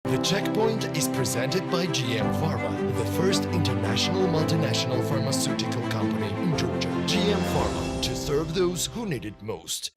The Checkpoint is presented by GM Pharma, the first international multinational pharmaceutical company in Georgia. GM Pharma, to serve those who need it most.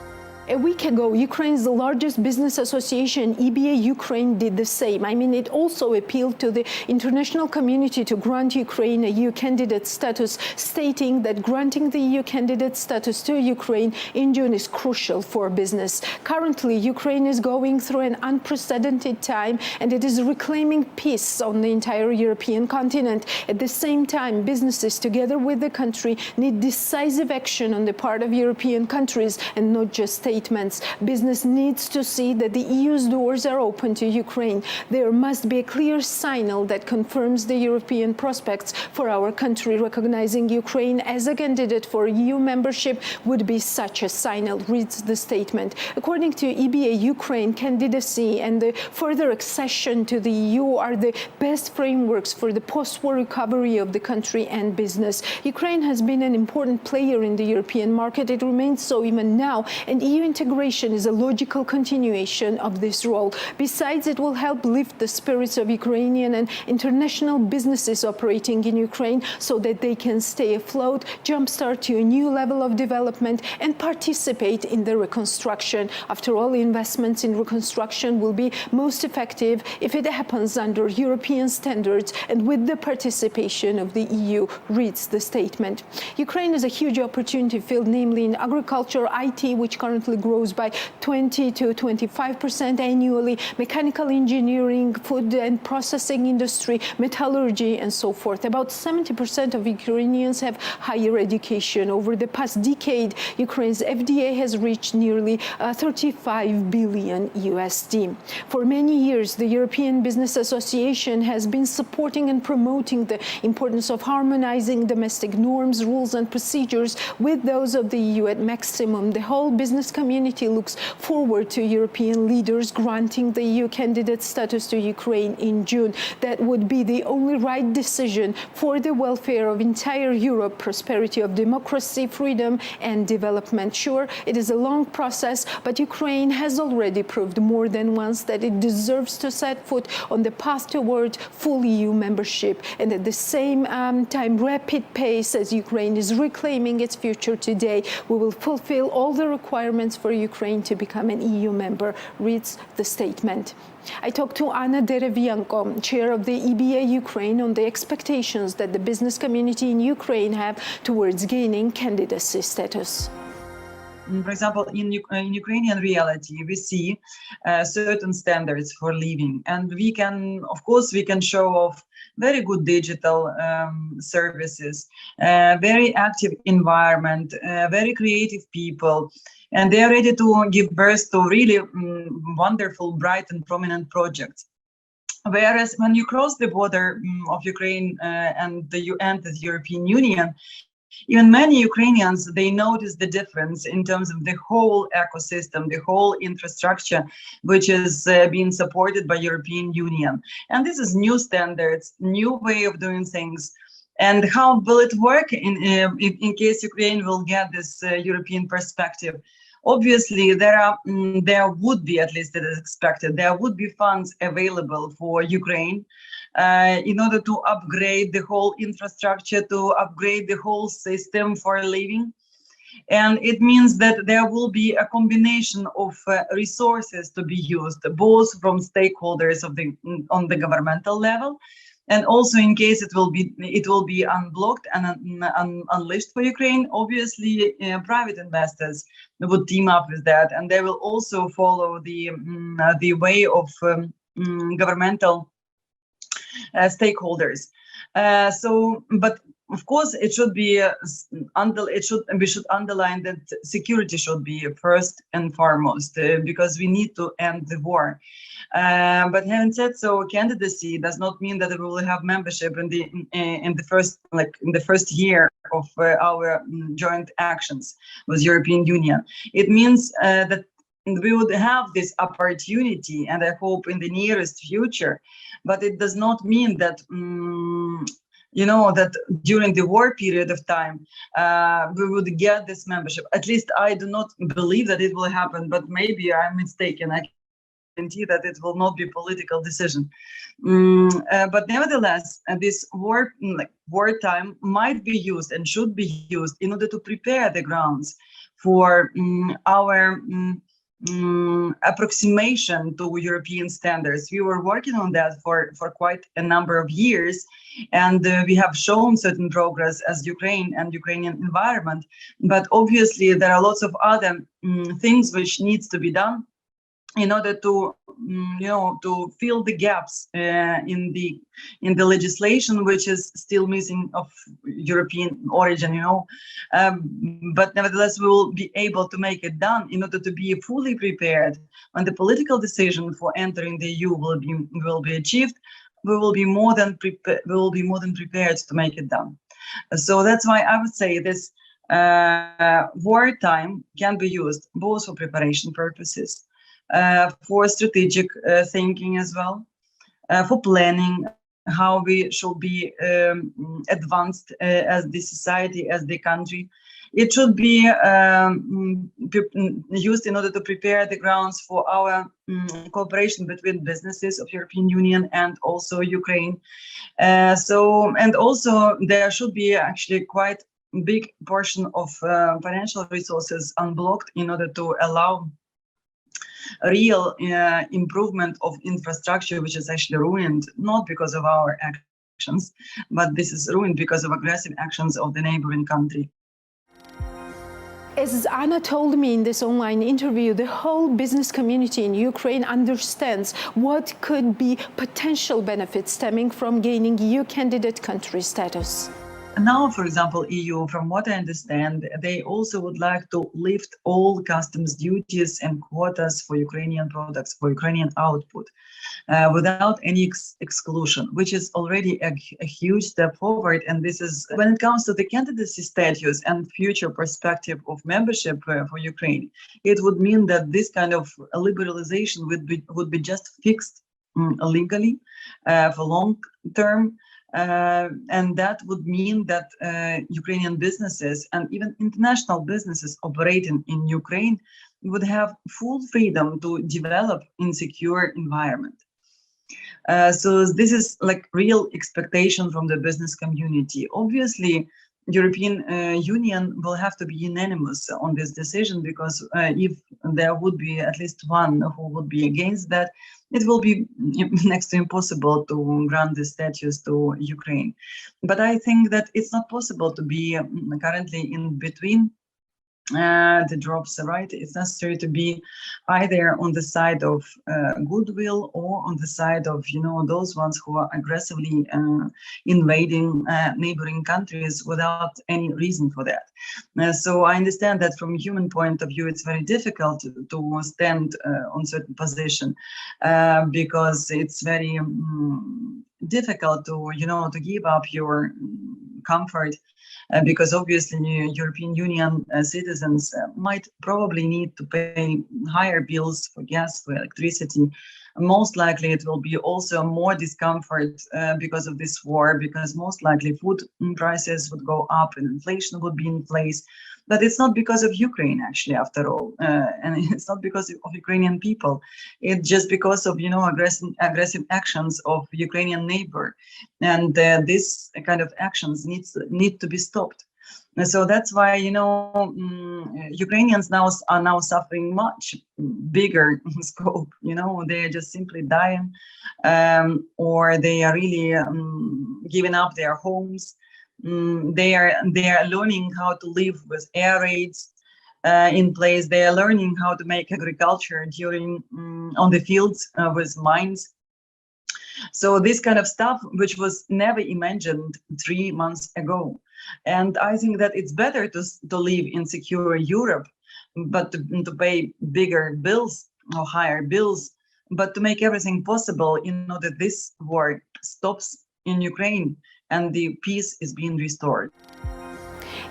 A week ago, Ukraine's largest business association, EBA Ukraine, did the same. It also appealed to the international community to grant Ukraine a EU candidate status, stating that granting the EU candidate status to Ukraine in June is crucial for business. Currently, Ukraine is going through an unprecedented time, and it is reclaiming peace on the entire European continent. At the same time, businesses, together with the country, need decisive action on the part of European countries and not just statements. Business needs to see that the EU's doors are open to Ukraine. There must be a clear signal that confirms the European prospects for our country. Recognizing Ukraine as a candidate for EU membership would be such a signal, reads the statement. According to EBA Ukraine, candidacy and the further accession to the EU are the best frameworks for the post-war recovery of the country and business. Ukraine has been an important player in the European market. It remains so even now, and EU integration is a logical continuation of this role. Besides, it will help lift the spirits of Ukrainian and international businesses operating in Ukraine so that they can stay afloat, jumpstart to a new level of development, and participate in the reconstruction. After all, investments in reconstruction will be most effective if it happens under European standards and with the participation of the EU, reads the statement. Ukraine is a huge opportunity field, namely in agriculture, IT, which currently grows by 20 to 25% annually, mechanical engineering, food and processing industry, metallurgy, and so forth. About 70% of Ukrainians have higher education. Over the past decade, Ukraine's FDI has reached nearly 35 billion USD. For many years, the European Business Association has been supporting and promoting the importance of harmonizing domestic norms, rules, and procedures with those of the EU at maximum. The whole business community looks forward to European leaders granting the EU candidate status to Ukraine in June. That would be the only right decision for the welfare of entire Europe, prosperity of democracy, freedom, and development. Sure, it is a long process, but Ukraine has already proved more than once that it deserves to set foot on the path toward full EU membership. And at the same time, rapid pace as Ukraine is reclaiming its future today, we will fulfill all the requirements for Ukraine to become an EU member, reads the statement. I talked to Anna Derevyanko, chair of the EBA Ukraine, on the expectations that the business community in Ukraine have towards gaining candidacy status. For example, in Ukrainian reality, we see certain standards for living, and we can show off very good digital services, very active environment, very creative people, and they are ready to give birth to really wonderful, bright, and prominent projects. Whereas when you cross the border of Ukraine and the European Union, even many Ukrainians, they notice the difference in terms of the whole ecosystem, the whole infrastructure, which is being supported by European Union. And this is new standards, new way of doing things. And how will it work in case Ukraine will get this European perspective? Obviously, there would be, at least it is expected, there would be funds available for Ukraine in order to upgrade the whole infrastructure, to upgrade the whole system for living. And it means that there will be a combination of resources to be used, both from stakeholders on the governmental level, and also in case it will be unblocked and unleashed for Ukraine. Obviously, private investors would team up with that, and they will also follow the way of governmental stakeholders. But of course, it should be we should underline that security should be first and foremost, because we need to end the war. But having said so, candidacy does not mean that we will have membership in the first year of our joint actions with European Union. It means that we would have this opportunity, and I hope in the nearest future. But it does not mean that that during the war period of time, we would get this membership. At least I do not believe that it will happen, but maybe I'm mistaken. I guarantee that it will not be political decision. But nevertheless, this wartime might be used and should be used in order to prepare the grounds for our approximation to European standards. We were working on that for quite a number of years, and we have shown certain progress as Ukraine and Ukrainian environment. But obviously, there are lots of other things which needs to be done in order to to fill the gaps in the legislation which is still missing of European origin, but nevertheless we will be able to make it done in order to be fully prepared when the political decision for entering the EU will be achieved. We will be more than prepared to make it done. So that's why I would say this wartime can be used both for preparation purposes, for strategic thinking as well, for planning how we should be advanced as the society, as the country. It should be used in order to prepare the grounds for our cooperation between businesses of European Union and also Ukraine. And also there should be actually quite big portion of financial resources unblocked in order to allow real improvement of infrastructure, which is actually ruined, not because of our actions, but this is ruined because of aggressive actions of the neighboring country. As Anna told me in this online interview, the whole business community in Ukraine understands what could be potential benefits stemming from gaining EU candidate country status. Now, for example, EU, from what I understand, they also would like to lift all customs duties and quotas for Ukrainian products, for Ukrainian output, without any exclusion, which is already a huge step forward. And this is, when it comes to the candidacy status and future perspective of membership for Ukraine, it would mean that this kind of liberalization would be just fixed legally for long term. And that would mean that Ukrainian businesses and even international businesses operating in Ukraine would have full freedom to develop in secure environment. So this is like real expectation from the business community. Obviously, European Union will have to be unanimous on this decision, because if there would be at least one who would be against that, it will be next to impossible to grant the status to Ukraine. But I think that it's not possible to be currently in between the drops, right? It's necessary to be either on the side of goodwill or on the side of, those ones who are aggressively invading neighboring countries without any reason for that. So I understand that from a human point of view, it's very difficult to stand on certain position because it's very difficult to, to give up your comfort. Because obviously European Union citizens might probably need to pay higher bills for gas, for electricity. Most likely it will be also more discomfort because of this war, because most likely food prices would go up and inflation would be in place. But it's not because of Ukraine, actually, after all, and it's not because of Ukrainian people. It's just because of, aggressive actions of Ukrainian neighbor, and this kind of actions need to be stopped. And so that's why, Ukrainians are now suffering much bigger scope. They are just simply dying, or they are really giving up their homes. They are learning how to live with air raids in place. They are learning how to make agriculture on the fields with mines. So this kind of stuff, which was never imagined 3 months ago. And I think that it's better to live in secure Europe, but to pay bigger bills or higher bills, but to make everything possible in order that this war stops in Ukraine and the peace is being restored.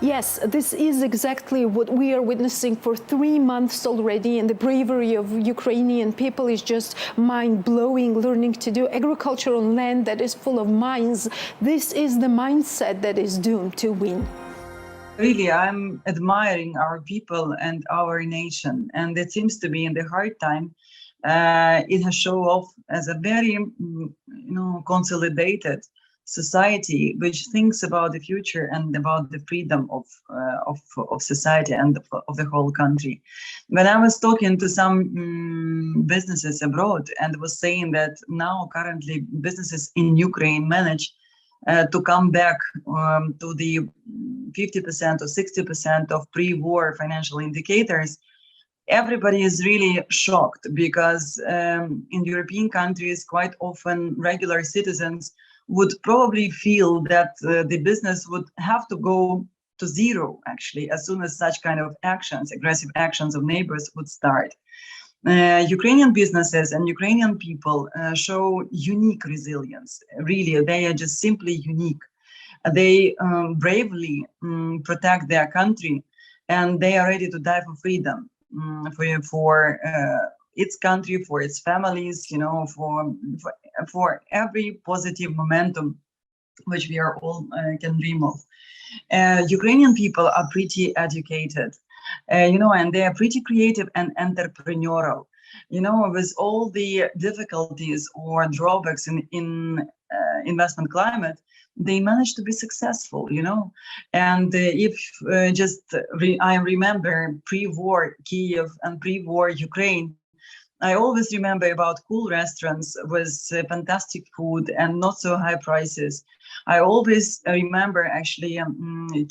Yes, this is exactly what we are witnessing for 3 months already, and the bravery of Ukrainian people is just mind-blowing, learning to do agriculture on land that is full of mines. This is the mindset that is doomed to win. Really, I'm admiring our people and our nation, and it seems to be in the hard time It has shown off as a very, consolidated society which thinks about the future and about the freedom of society and of the whole country. When I was talking to some businesses abroad and was saying that now currently businesses in Ukraine manage to come back to the 50% or 60% of pre-war financial indicators, everybody is really shocked, because in European countries, quite often regular citizens would probably feel that the business would have to go to zero, actually, as soon as such kind of actions, aggressive actions of neighbors would start. Ukrainian businesses and Ukrainian people show unique resilience. Really, they are just simply unique. They bravely protect their country, and they are ready to die for freedom, for its country, for its families, for every positive momentum which we are all can dream of. Ukrainian people are pretty educated, and they are pretty creative and entrepreneurial. With all the difficulties or drawbacks in investment climate, they managed to be successful, And if I remember pre-war Kiev and pre-war Ukraine, I always remember about cool restaurants with fantastic food and not so high prices. I always remember actually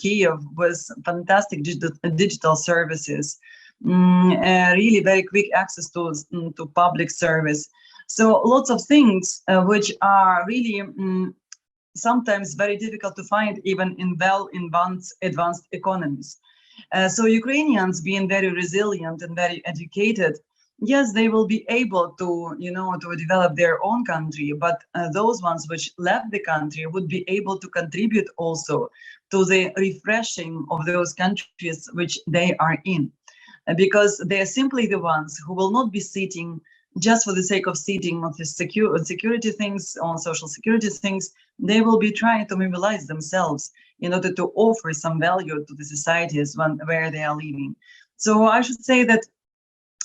Kiev with fantastic digital services, really very quick access to public service. So lots of things which are really sometimes very difficult to find even in advanced economies. So Ukrainians, being very resilient and very educated, yes, they will be able to, to develop their own country, but those ones which left the country would be able to contribute also to the refreshing of those countries which they are in, because they are simply the ones who will not be sitting just for the sake of sitting on the security things, on social security things. They will be trying to mobilize themselves in order to offer some value to the societies where they are living. So I should say that,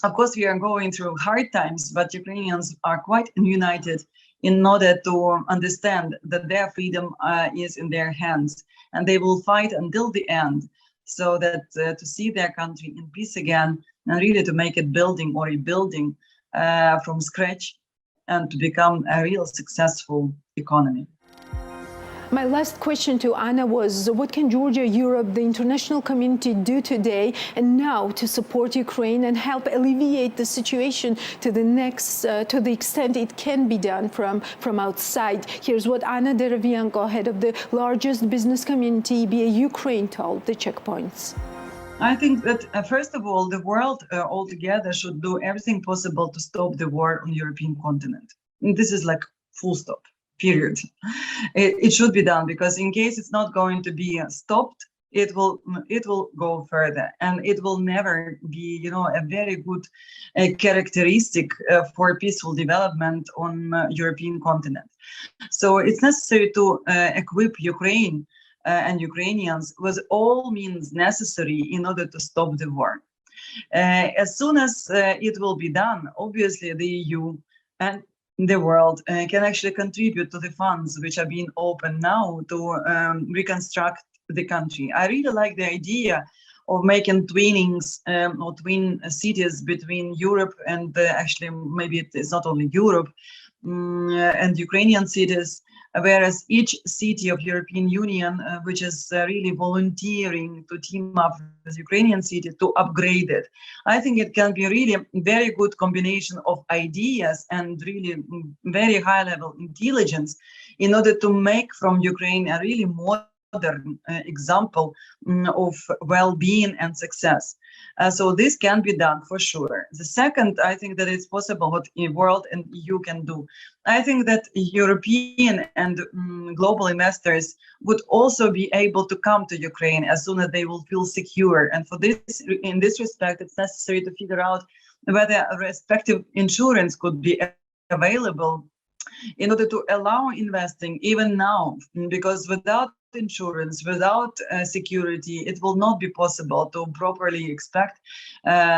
of course, we are going through hard times, but Ukrainians are quite united in order to understand that their freedom is in their hands, and they will fight until the end, so that to see their country in peace again, and really to make it building or rebuilding from scratch, and to become a real successful economy. My last question to Anna was, what can Georgia, Europe, the international community do today and now to support Ukraine and help alleviate the situation to the extent it can be done from outside? Here's what Anna Derevyanko, head of the largest business community, EBA Ukraine, told the Checkpoints. I think that, first of all, the world altogether should do everything possible to stop the war on the European continent. And this is like full stop. Period. It should be done, because in case it's not going to be stopped, it will go further, and it will never be, a very good characteristic for peaceful development on European continent. So it's necessary to equip Ukraine and Ukrainians with all means necessary in order to stop the war. As soon as it will be done, obviously the EU and the world can actually contribute to the funds which are being opened now to reconstruct the country. I really like the idea of making twinnings or twin cities between Europe and actually maybe it is not only Europe and Ukrainian cities, whereas each city of European Union, which is really volunteering to team up with Ukrainian city to upgrade it. I think it can be really a very good combination of ideas and really very high level intelligence in order to make from Ukraine a really modern example of well-being and success. So this can be done for sure. The second, I think that it's possible what the world and EU can do. I think that European and global investors would also be able to come to Ukraine as soon as they will feel secure. And for this, in this respect, it's necessary to figure out whether a respective insurance could be available in order to allow investing even now, because without insurance, without security, it will not be possible to properly expect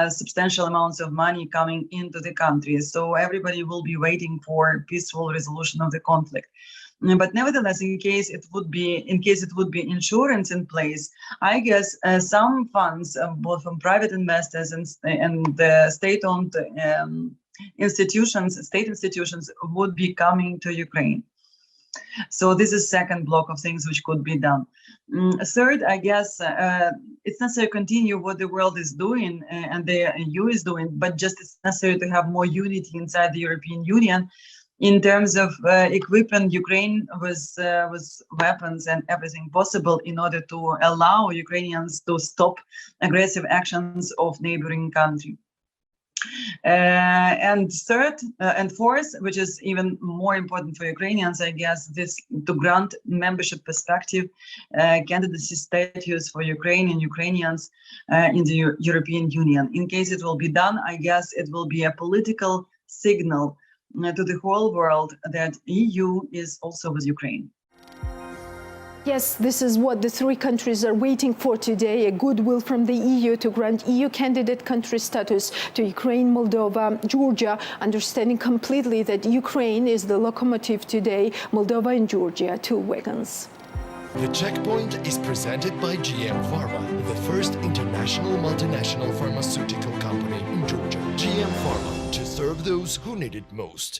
substantial amounts of money coming into the country. So everybody will be waiting for peaceful resolution of the conflict. But nevertheless, in case it would be insurance in place, I guess some funds, both from private investors and the state-owned state institutions, would be coming to Ukraine. So this is second block of things which could be done. Third, I guess it's necessary to continue what the world is doing and the EU is doing, but just it's necessary to have more unity inside the European Union in terms of equipping Ukraine with weapons and everything possible in order to allow Ukrainians to stop aggressive actions of neighboring country. And third and fourth, which is even more important for Ukrainians, I guess, this to grant membership perspective, candidacy status for Ukraine and Ukrainians in the European Union. In case it will be done, I guess it will be a political signal to the whole world that EU is also with Ukraine. Yes, this is what the three countries are waiting for today, a goodwill from the EU to grant EU candidate country status to Ukraine, Moldova, Georgia, understanding completely that Ukraine is the locomotive today, Moldova and Georgia, two wagons. The Checkpoint is presented by GM Pharma, the first international multinational pharmaceutical company in Georgia. GM Pharma, to serve those who need it most.